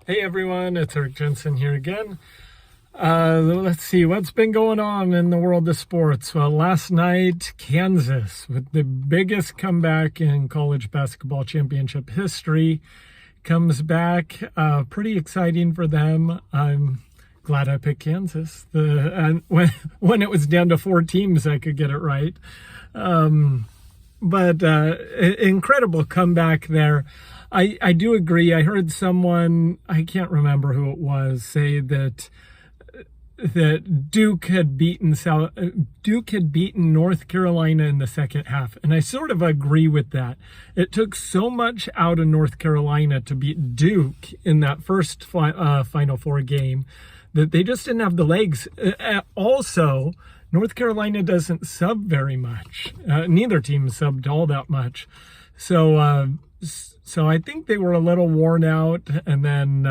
Hey everyone, it's Jensen here again. Let's see what's been going on in the world of sports. Well, last night, Kansas, with the biggest comeback in college basketball championship history, comes back. Pretty exciting for them. I'm glad I picked Kansas. And when it was down to 4 teams, I could get it right. But incredible comeback there. I do agree. I heard someone, I can't remember who it was, say that Duke had beaten North Carolina in the second half, and I sort of agree with that. It took so much out of North Carolina to beat Duke in that first Final Four game that they just didn't have the legs. Also, North Carolina doesn't sub very much. Neither team subbed all that much, so I think they were a little worn out, and then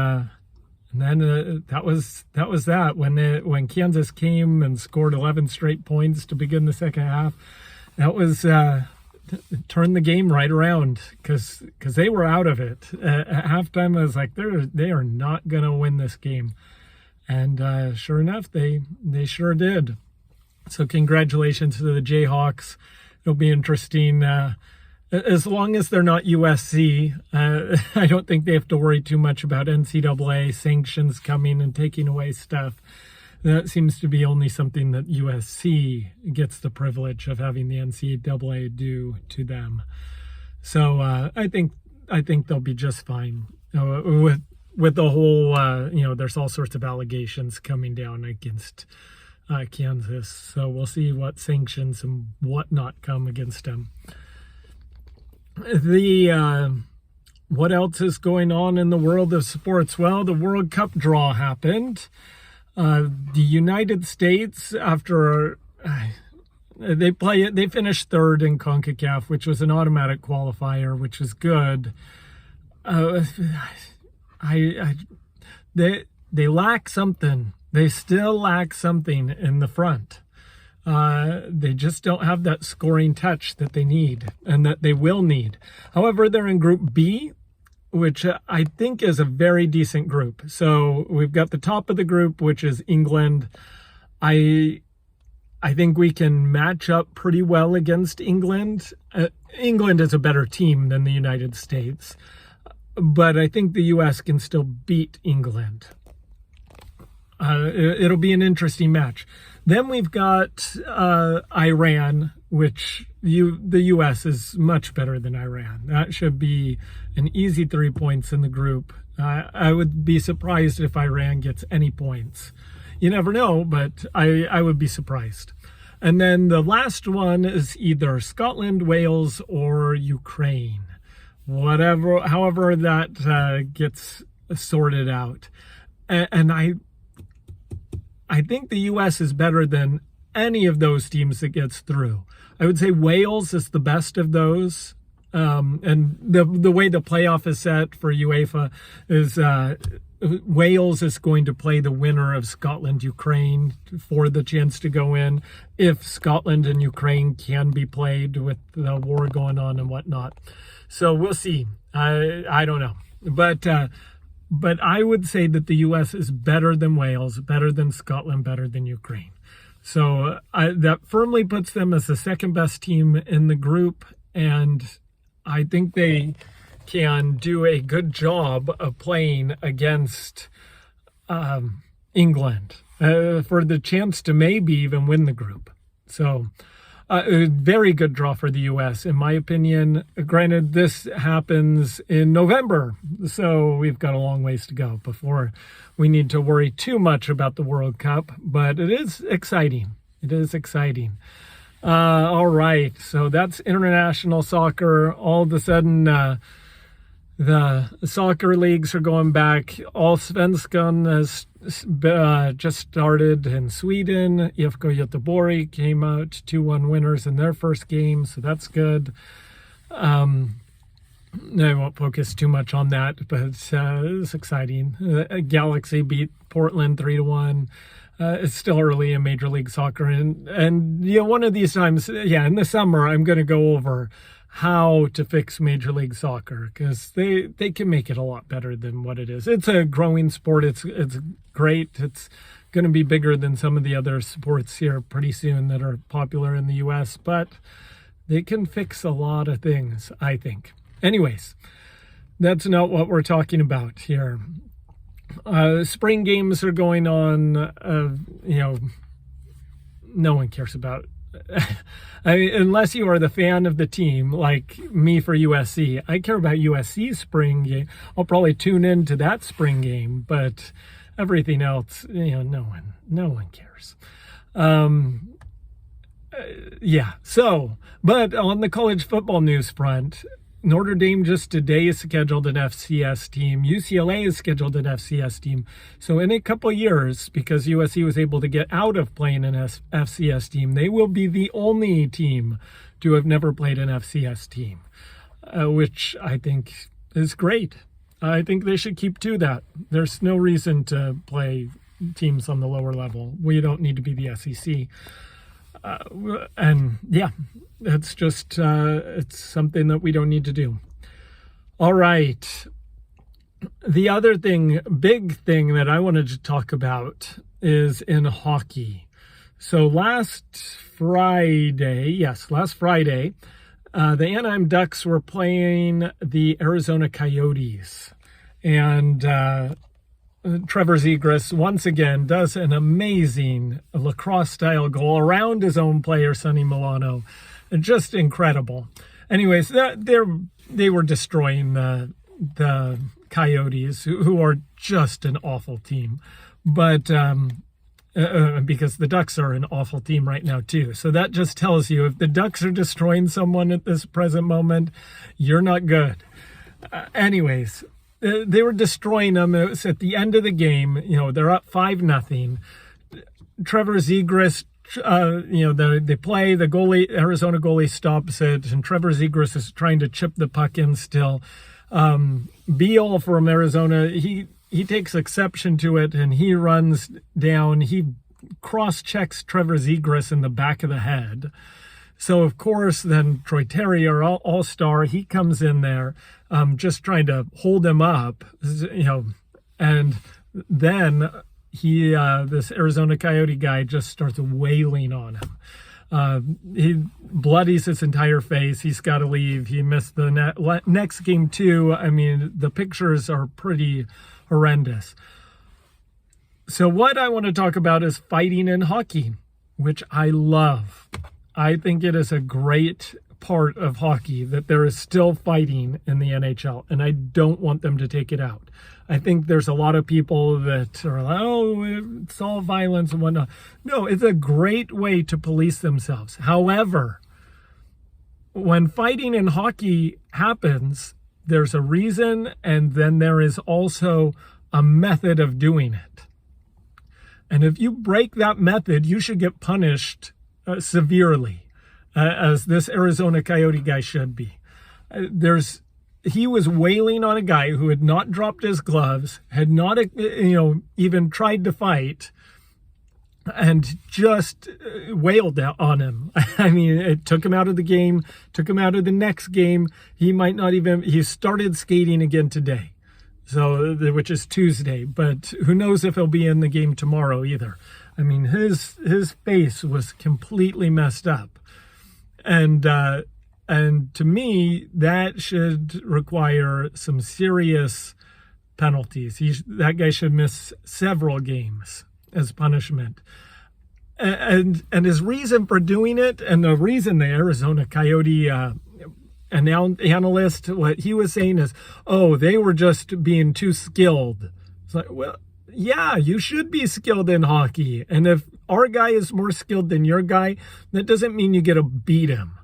that was that. When Kansas came and scored 11 straight points to begin the second half, that was turned the game right around because they were out of it at halftime. I was like, they are not gonna win this game, and sure enough, they sure did. So congratulations to the Jayhawks. It'll be interesting. As long as they're not USC, I don't think they have to worry too much about NCAA sanctions coming and taking away stuff. That seems to be only something that USC gets the privilege of having the NCAA do to them. So I think they'll be just fine with the whole. There's all sorts of allegations coming down against Kansas. So we'll see what sanctions and whatnot come against them. What else is going on in the world of sports? Well, the World Cup draw happened. The United States, after they finished third in CONCACAF, which was an automatic qualifier, which is good. They lack something. They still lack something in the front. They just don't have that scoring touch that they need and that they will need. However, they're in Group B, which I think is a very decent group. So we've got the top of the group, which is England. I think we can match up pretty well against England. England is a better team than the United States, but I think the U.S. can still beat England. It'll be an interesting match. Then we've got Iran, which the U.S. is much better than Iran. That should be an easy 3 points in the group. I would be surprised if Iran gets any points. You never know, but I would be surprised. And then the last one is either Scotland, Wales, or Ukraine. However that gets sorted out. And I think the U.S. is better than any of those teams that gets through. I would say Wales is the best of those. And the way the playoff is set for UEFA is Wales is going to play the winner of Scotland-Ukraine for the chance to go in, if Scotland and Ukraine can be played with the war going on and whatnot. So we'll see. I don't know. But I would say that the U.S. is better than Wales, better than Scotland, better than Ukraine. So that firmly puts them as the second best team in the group, and I think they can do a good job of playing against England for the chance to maybe even win the group. So a very good draw for the U.S., in my opinion. Granted, this happens in November, so we've got a long ways to go before we need to worry too much about the World Cup, but it is exciting. It is exciting. All right, so that's international soccer. All of a sudden, the soccer leagues are going back. Allsvenskan has just started in Sweden. IFK Göteborg came out 2-1 winners in their first game, so that's good. I won't focus too much on that, but it's exciting. Galaxy beat Portland 3-1. It's still early in Major League Soccer, and one of these times, in the summer, I'm going to go over how to fix Major League Soccer, because they can make it a lot better than what it is. It's a growing sport. It's great. It's going to be bigger than some of the other sports here pretty soon that are popular in the US, but they can fix a lot of things, I think. Anyways, that's not what we're talking about here. Spring games are going on. No one cares about unless you are the fan of the team, like me for USC. I care about USC spring game. I'll probably tune into that spring game, but everything else, no one cares. But on the college football news front, Notre Dame just today is scheduled an FCS team. UCLA is scheduled an FCS team. So in a couple of years, because USC was able to get out of playing an FCS team, they will be the only team to have never played an FCS team, which I think is great. I think they should keep to that. There's no reason to play teams on the lower level. We don't need to be the SEC. It's just, it's something that we don't need to do. All right. The other big thing that I wanted to talk about is in hockey. So last Friday, the Anaheim Ducks were playing the Arizona Coyotes, and Trevor Zegras once again does an amazing lacrosse-style goal around his own player, Sonny Milano. Just incredible. Anyways, they were destroying the Coyotes, who are just an awful team. But because the Ducks are an awful team right now too. So that just tells you, if the Ducks are destroying someone at this present moment, you're not good. Anyways, they were destroying them. It was at the end of the game. They're up 5-0. Trevor Zegras, they play, the goalie, Arizona goalie stops it, and Trevor Zegras is trying to chip the puck in still. Beal from Arizona, he takes exception to it, and he runs down. He cross-checks Trevor Zegras in the back of the head. So, of course, then Troy Terry, our all-star, he comes in there just trying to hold him up, and then this Arizona Coyote guy just starts wailing on him. He bloodies his entire face. He's got to leave. He missed the next game too. I mean, the pictures are pretty horrendous. So what I want to talk about is fighting in hockey, which I love. I think it is a great part of hockey that there is still fighting in the NHL, and I don't want them to take it out. I think there's a lot of people that are like, oh, it's all violence and whatnot. No, it's a great way to police themselves. However, when fighting in hockey happens, there's a reason, and then there is also a method of doing it. And if you break that method, you should get punished severely, as this Arizona Coyote guy should be. He was wailing on a guy who had not dropped his gloves, had not, even tried to fight, and just wailed on him. I mean, it took him out of the game, took him out of the next game. He started skating again today, which is Tuesday, but who knows if he'll be in the game tomorrow either. I mean, his face was completely messed up. And to me, that should require some serious penalties. That guy should miss several games as punishment. And his reason for doing it, and the reason the Arizona Coyote analyst, what he was saying is, oh, they were just being too skilled. It's like, well, yeah, you should be skilled in hockey. And if our guy is more skilled than your guy, that doesn't mean you get to beat him.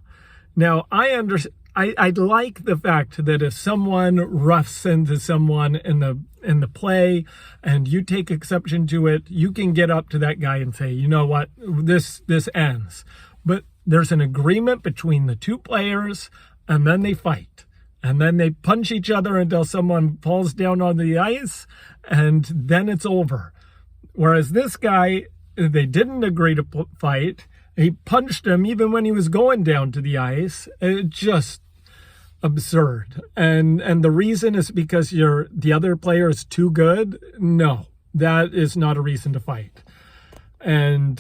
Now, I like the fact that if someone roughs into someone in the play and you take exception to it, you can get up to that guy and say, you know what, this ends. But there's an agreement between the two players, and then they fight. And then they punch each other until someone falls down on the ice, and then it's over. Whereas this guy, they didn't agree to fight. He punched him even when he was going down to the ice. It just, absurd. And the reason is because the other player is too good? No, that is not a reason to fight. And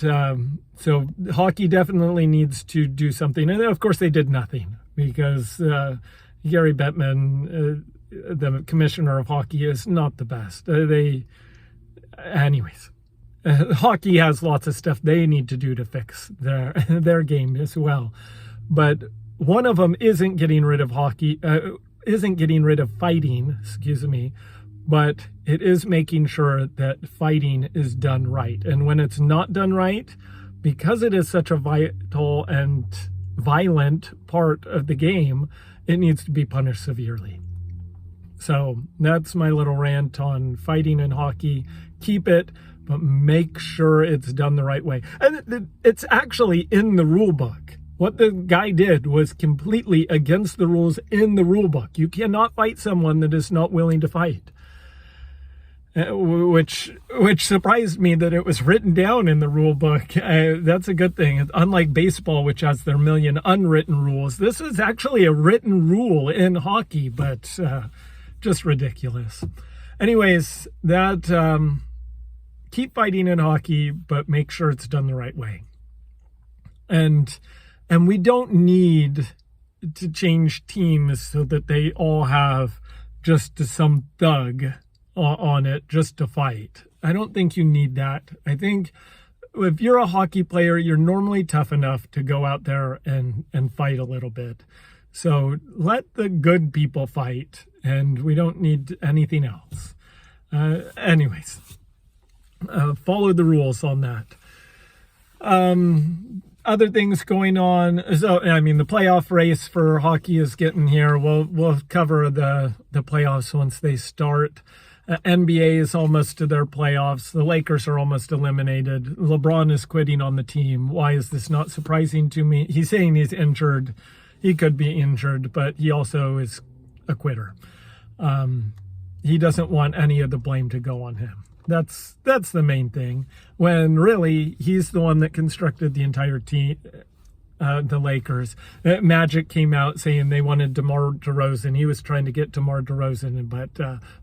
so hockey definitely needs to do something. And of course they did nothing because Gary Bettman, the commissioner of hockey, is not the best. Anyways, hockey has lots of stuff they need to do to fix their game as well. But one of them isn't getting rid of fighting, but it is making sure that fighting is done right. And when it's not done right, because it is such a vital and violent part of the game, it needs to be punished severely. So that's my little rant on fighting in hockey. Keep it, but make sure it's done the right way. And it's actually in the rule book. What the guy did was completely against the rules in the rule book. You cannot fight someone that is not willing to fight. Which surprised me that it was written down in the rule book. That's a good thing. Unlike baseball, which has their million unwritten rules, this is actually a written rule in hockey, but just ridiculous. Anyways, keep fighting in hockey, but make sure it's done the right way. And we don't need to change teams so that they all have just some thug on it just to fight. I don't think you need that. I think if you're a hockey player, you're normally tough enough to go out there and fight a little bit. So let the good people fight, and we don't need anything else. Anyways, follow the rules on that. Other things going on. So, the playoff race for hockey is getting here. We'll cover the playoffs once they start. NBA is almost to their playoffs. The Lakers are almost eliminated. LeBron is quitting on the team. Why is this not surprising to me? He's saying he's injured. He could be injured, but he also is a quitter. He doesn't want any of the blame to go on him. That's the main thing. When really he's the one that constructed the entire team, the Lakers. Magic came out saying they wanted DeMar DeRozan. He was trying to get DeMar DeRozan, but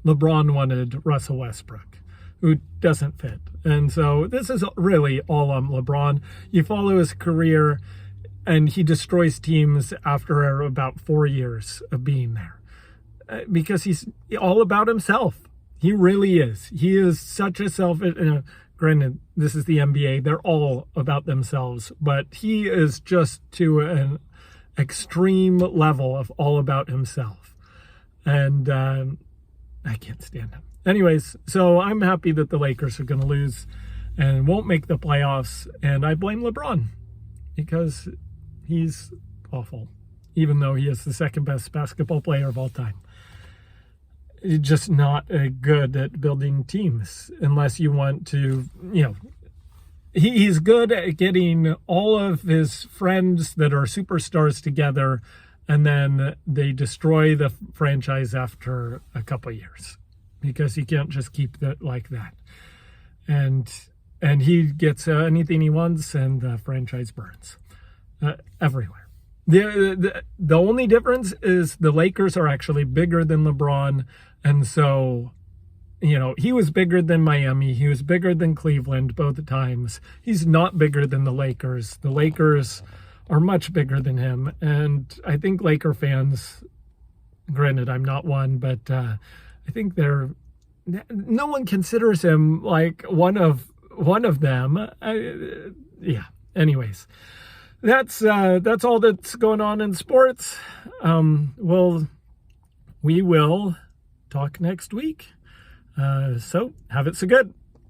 LeBron wanted Russell Westbrook, who doesn't fit. And so this is really all on LeBron. You follow his career, and he destroys teams after about 4 years of being there because he's all about himself. He really is. He is such a granted, this is the NBA. They're all about themselves, but he is just to an extreme level of all about himself. And I can't stand him. Anyways, so I'm happy that the Lakers are going to lose and won't make the playoffs. And I blame LeBron because he's awful, even though he is the second best basketball player of all time. Just not good at building teams unless you want to, he's good at getting all of his friends that are superstars together, and then they destroy the franchise after a couple of years because he can't just keep it like that. And he gets anything he wants, and the franchise burns everywhere. The only difference is the Lakers are actually bigger than LeBron. And so, he was bigger than Miami. He was bigger than Cleveland both times. He's not bigger than the Lakers. The Lakers are much bigger than him. And I think Laker fans, granted, I'm not one, but I think no one considers him like one of them. Anyways. That's all that's going on in sports. We will talk next week. So have it so good.